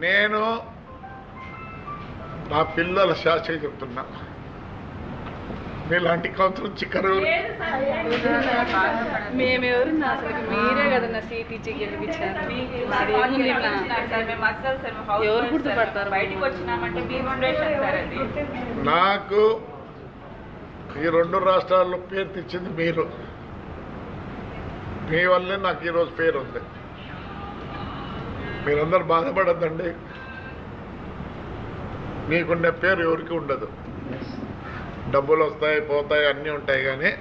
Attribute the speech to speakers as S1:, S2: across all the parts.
S1: నేను నా పిల్లల శాస్త్రి చెప్తున్నా, మీలాంటి కౌన్సిలర్ చిక్కరు
S2: మేమెవరు అసలు మీరే కదన్నా సీట్ ఇచ్చి గెలిపించారు. ఎవరు గుర్తుపడతారు?
S3: బయటికి వచ్చినామంటే మీ ఫౌండేషన్ సార్ అది.
S1: నాకు ఈ 2 రాష్ట్రాల్లో పేరు తెచ్చింది మీరు. మీ వల్లే నాకు ఈరోజు పేరు ఉంది. మీరందరూ బాధపడద్దండి. మీకుండే పేరు ఎవరికి ఉండదు. డబ్బులు వస్తాయి పోతాయి అన్నీ ఉంటాయి, కానీ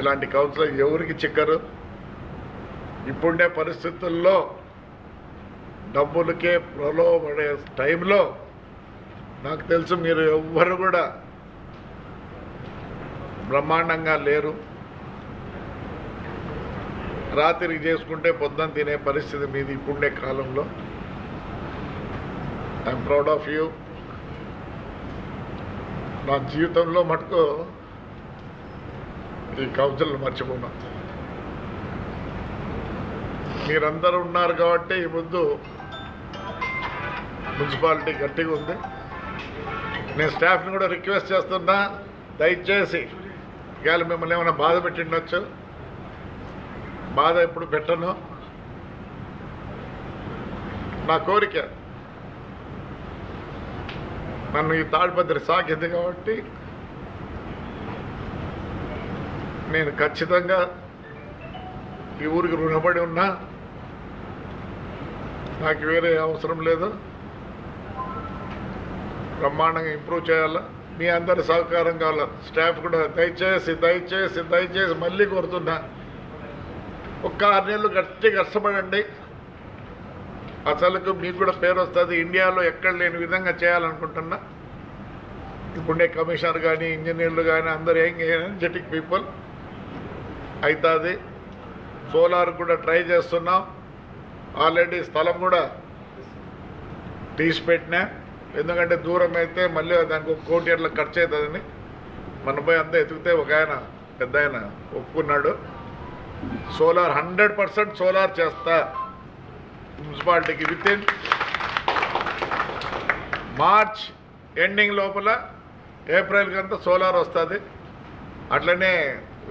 S1: ఇలాంటి కౌన్సిలర్ ఎవరికి చిక్కరు. ఇప్పుండే పరిస్థితుల్లో డబ్బులకే ప్రలోభపడే టైంలో నాకు తెలుసు మీరు ఎవ్వరు కూడా బ్రహ్మాండంగా లేరు. రాత్రికి చేసుకుంటే పొద్దున తినే పరిస్థితి మీది ఇప్పుండే కాలంలో. I'm proud of you. నా జీవితంలో మటుకు ఈ కౌన్సిల్ మర్చిపోయినా. మీరందరూ ఉన్నారు కాబట్టి ఈ ముందు మున్సిపాలిటీ గట్టిగా ఉంది. నేను స్టాఫ్ని కూడా రిక్వెస్ట్ చేస్తున్నా, దయచేసి ఇవాళ మిమ్మల్ని ఏమైనా బాధ పెట్టిండొచ్చు. బాధ ఎప్పుడు పెట్టను. నా కోరిక, నన్ను ఈ తాడిపత్రి సాకింది కాబట్టి నేను ఖచ్చితంగా ఈ ఊరికి రుణపడి ఉన్నా. నాకు వేరే అవసరం లేదు. బ్రహ్మాండంగా ఇంప్రూవ్ చేయాలా. మీ అందరి సహకారం కావాలా. స్టాఫ్ కూడా దయచేసి దయచేసి దయచేసి మళ్ళీ కోరుతున్నా, ఒక్క 6 నెలలు గట్టిగా కష్టపడండి. అసలుకు మీకు కూడా పేరు వస్తుంది. ఇండియాలో ఎక్కడ లేని విధంగా చేయాలనుకుంటున్నా. ఇప్పుడే కమిషనర్ కానీ ఇంజనీర్లు కానీ అందరూ ఎనర్జెటిక్ పీపుల్ అవుతుంది. సోలార్ కూడా ట్రై చేస్తున్నాం. ఆల్రెడీ స్థలం కూడా తీసి పెట్టినా. ఎందుకంటే దూరం అయితే మళ్ళీ దానికి 1 కోటి అట్లా ఖర్చు అవుతుందని మన పోయి అంతా ఎతికితే ఒక ఆయన పెద్ద ఆయన ఒప్పుకున్నాడు. సోలార్ 100% సోలార్ చేస్తా మున్సిపాలిటీకి. వితిన్ మార్చ్ ఎండింగ్ లోపల ఏప్రిల్కి అంతా సోలార్ వస్తుంది. అట్లనే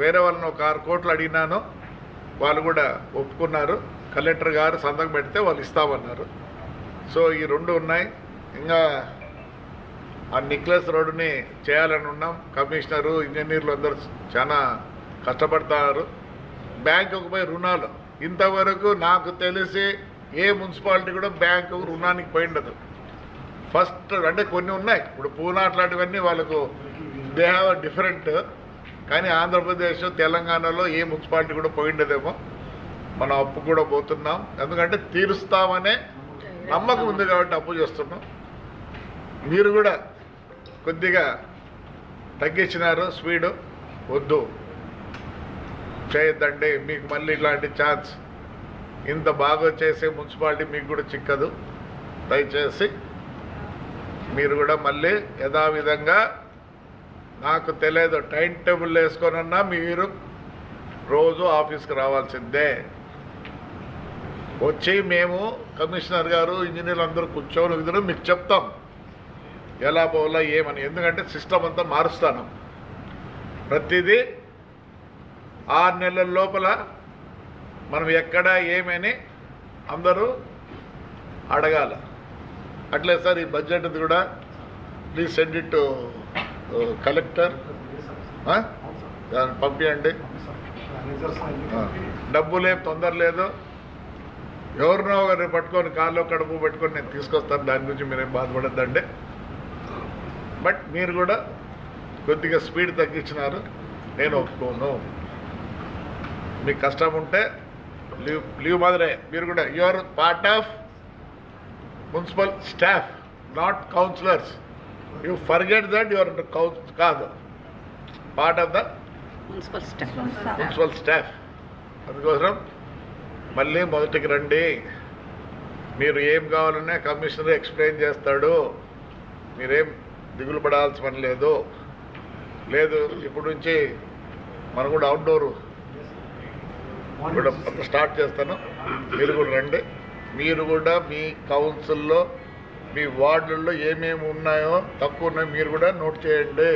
S1: వేరే వాళ్ళని ఒక 6 కోట్లు అడిగినాను. వాళ్ళు కూడా ఒప్పుకున్నారు. కలెక్టర్ గారు సంతకం పెడితే వాళ్ళు ఇస్తామన్నారు. సో ఈ 2 ఉన్నాయి. ఇంకా ఆ నెక్లెస్ రోడ్డుని చేయాలని ఉన్నాం. కమిషనరు ఇంజనీర్లు అందరూ చాలా కష్టపడుతున్నారు. బ్యాంకుకు పోయి రుణాలు ఇంతవరకు నాకు తెలిసి ఏ మున్సిపాలిటీ కూడా బ్యాంకు రుణానికి పోయిండదు. ఫస్ట్ అంటే కొన్ని ఉన్నాయి. ఇప్పుడు పూనా అట్లాంటివన్నీ వాళ్ళకు దే హ్యావ్ డిఫరెంట్. కానీ ఆంధ్రప్రదేశ్ తెలంగాణలో ఏ మున్సిపాలిటీ కూడా పోయిండదేమో. మనం అప్పు కూడా పోతున్నాం. ఎందుకంటే తీరుస్తామనే నమ్మకం ఉంది కాబట్టి అప్పు చేస్తున్నాం. మీరు కూడా కొద్దిగా తగ్గించినారు స్పీడు. వద్దు చేయొద్దండి. మీకు మళ్ళీ ఇలాంటి ఛాన్స్ ఇంత బాగా చేసే మున్సిపాలిటీ మీకు కూడా చిక్కదు. దయచేసి మీరు కూడా మళ్ళీ యథావిధంగా నాకు తెలియదు టైం టేబుల్ వేసుకొనన్నా మీరు రోజు ఆఫీస్కి రావాల్సిందే. వచ్చి మేము కమిషనర్ గారు ఇంజనీర్లు అందరూ కూర్చొని ఇద్దరు మీకు చెప్తాం ఎలా పోవాలా ఏమని. ఎందుకంటే సిస్టమ్ అంతా మారుస్తాను. ప్రతిదీ 6 నెలల లోపల మనం ఎక్కడ ఏమని అందరూ అడగాల. అట్లే సార్ ఈ బడ్జెట్ కూడా please send it to collector. దాన్ని పంపించండి. డబ్బులేం తొందర లేదు. ఎవరినో ఒకరిని పట్టుకొని కాళ్ళు కడుపు పెట్టుకొని నేను తీసుకొస్తాను. దాని గురించి మీరేం బాధపడద్దండి. బట్ మీరు కూడా కొద్దిగా స్పీడ్ తగ్గించినారు. నేను ఒప్పుకోను. మీకు కష్టం ఉంటే లీవ్ మాదిరే. మీరు కూడా you are part of municipal staff, not councillors. You forget that you are కాదు, part of the municipal staff. అందుకోసం మళ్ళీ మొదటికి రండి. మీరు ఏం కావాలన్నా కమిషనర్ ఎక్స్ప్లెయిన్ చేస్తాడు. మీరేం దిగులు పడాల్సిన పని లేదు. ఇప్పుడు నుంచి మనం కూడా అవుట్డోర్ కూడా స్టార్ట్ చేస్తాను. మీరు కూడా రండి. మీరు కూడా మీ కౌన్సిల్లో మీ వార్డుల్లో ఏమేమి ఉన్నాయో తక్కువ ఉన్నాయో మీరు కూడా నోట్ చేయండి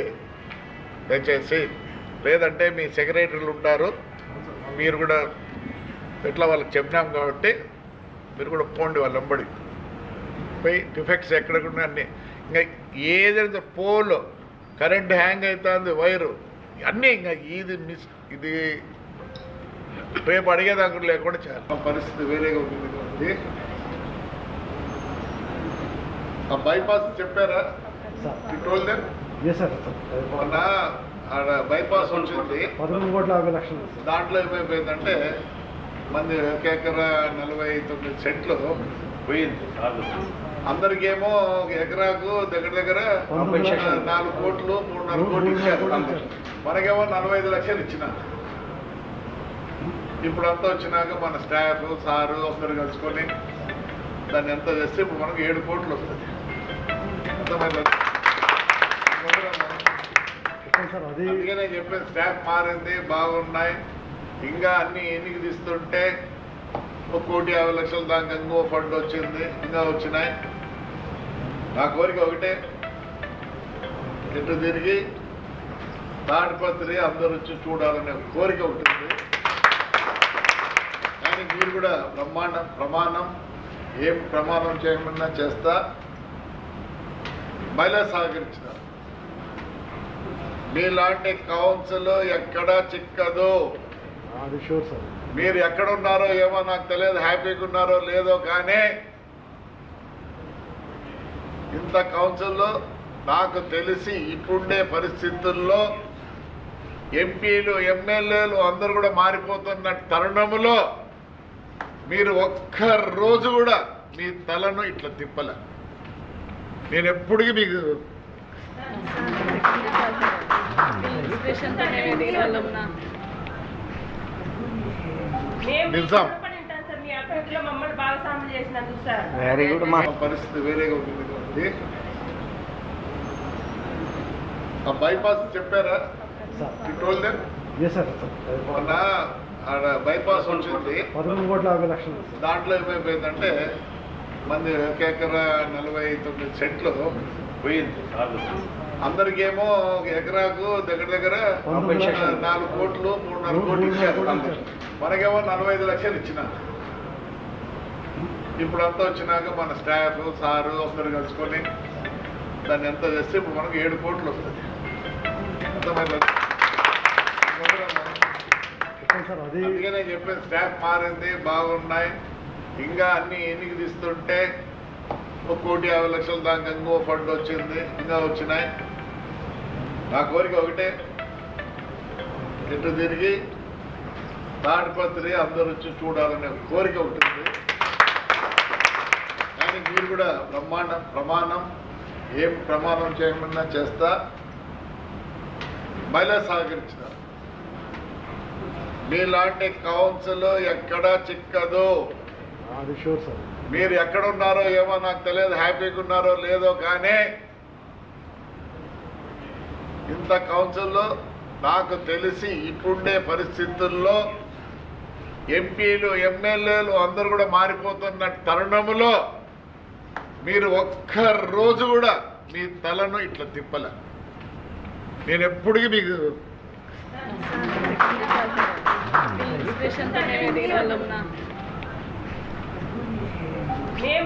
S1: దయచేసి. లేదంటే మీ సెక్రటరీలు ఉంటారు, మీరు కూడా ఎట్లా వాళ్ళకి చెప్పినాం కాబట్టి మీరు కూడా పోండి వాళ్ళ వెంబడి పోయి డిఫెక్ట్స్ ఎక్కడెక్కడ అన్నీ. ఇంకా ఏదైనా పోల్ కరెంట్ హ్యాంగ్ అవుతుంది, వైరు అన్నీ ఇంకా ఇది రేపు అడిగేదానికి లేకుండా చాలా పరిస్థితి వేరేగా ఉంటుంది కాబట్టి ఆ బైపాస్ చెప్పారా? మొన్న ఆడ బైపాస్ వచ్చింది
S4: 11,50,00,000.
S1: దాంట్లో ఏమైపోయిందంటే మంది ఒక ఎకరా 49 సెంట్లు పోయింది. అందరికేమో ఒక ఎకరాకు దగ్గర దగ్గర 4 కోట్లు 3.5 కోట్లు ఇచ్చారు. మనకేమో 45 లక్షలు ఇచ్చినారు. ఇప్పుడు అంతా వచ్చినాక మన స్టాఫ్ సారు అందరు కలుసుకొని దాన్ని ఎంత చేస్తే ఇప్పుడు మనకు 7 కోట్లు వస్తుంది. అందుకే నేను చెప్పేది స్టాఫ్ మారింది, బాగున్నాయి. ఇంకా అన్ని ఎన్నిక తీస్తుంటే 1,50,00,000 దాకా ఇంకో ఫండ్ వచ్చింది, ఇంకా వచ్చినాయి. నా కోరిక ఒకటే, ఎటు తిరిగి తాడిపత్రి అందరూ వచ్చి చూడాలనే కోరిక ఉంటుంది. కానీ మీరు కూడా ప్రమాణం ఏం ప్రమాణం చేయమన్నా చేస్తా. మహిళా సహకరించినారు. మీలాంటి కౌన్సిల్ ఎక్కడా చిక్కదు. మీరు ఎక్కడున్నారో ఏమో నాకు తెలియదు, హ్యాపీగా ఉన్నారో లేదో, కానీ ఇంత కౌన్సిల్లో నాకు తెలిసి ఇప్పుండే పరిస్థితుల్లో ఎంపీలు ఎమ్మెల్యేలు అందరూ కూడా మారిపోతున్న తరుణంలో మీరు ఒక్క రోజు కూడా మీ తలను ఇట్లా తిప్పలే. నేను ఎప్పటికీ మీకు నిజాం
S4: వెరీ గుడ్.
S1: పరిస్థితి వేరేగా ఉంటుంది కాబట్టి ఆ బైపాస్ చెప్పారా? మొన్న ఆడ బైపాస్ వచ్చింది
S4: 11,50,00,000.
S1: దాంట్లో ఏమైపోయిందంటే మంది ఒక ఎకరా 49 సెంట్లు పోయింది. అందరికేమో ఒక ఎకరాకు దగ్గర దగ్గర 4 కోట్లు 3.5 కోట్లు ఇచ్చారు. మనకేమో 45 లక్షలు ఇచ్చినారు. ఇప్పుడు అంతా వచ్చినాక మన స్టాఫ్ సారు అందరు కలుసుకొని దాన్ని ఎంత చేస్తే ఇప్పుడు మనకు 7 కోట్లు వస్తుంది. అందుకే నేను చెప్పేది స్టాఫ్ మారింది, బాగున్నాయి. ఇంకా అన్ని ఎన్నిక తీస్తుంటే 1,50,00,000 దాకా ఇంకో ఫండ్ వచ్చింది, ఇంకా వచ్చినాయి. నా కోరిక ఒకటే, ఎటు తిరిగి తాడిపత్రి అందరూ వచ్చి చూడాలనే కోరిక ఉంటుంది. కానీ మీరు కూడా ప్రమాణం ఏం ప్రమాణం చేయమన్నా చేస్తా. మహిళా సహకరించినారు. మీలాంటి కౌన్సిల్ ఎక్కడా చిక్కదు. మీరు ఎక్కడున్నారో ఏమో నాకు తెలియదు, హ్యాపీగా ఉన్నారో లేదో, కానీ ఇంత కౌన్సిల్లో నాకు తెలిసి ఇప్పుండే పరిస్థితుల్లో ఎంపీలు ఎమ్మెల్యేలు అందరూ కూడా మారిపోతున్న తరుణంలో మీరు ఒక్క రోజు కూడా మీ తలను ఇట్లా తిప్పలే. నేను ఎప్పటికీ మీకు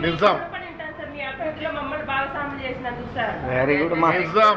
S1: నిజాం
S3: మమ్మల్ని బాగా సాయం చేసినందుకు సార్
S4: వెరీ గుడ్.
S1: నిజాం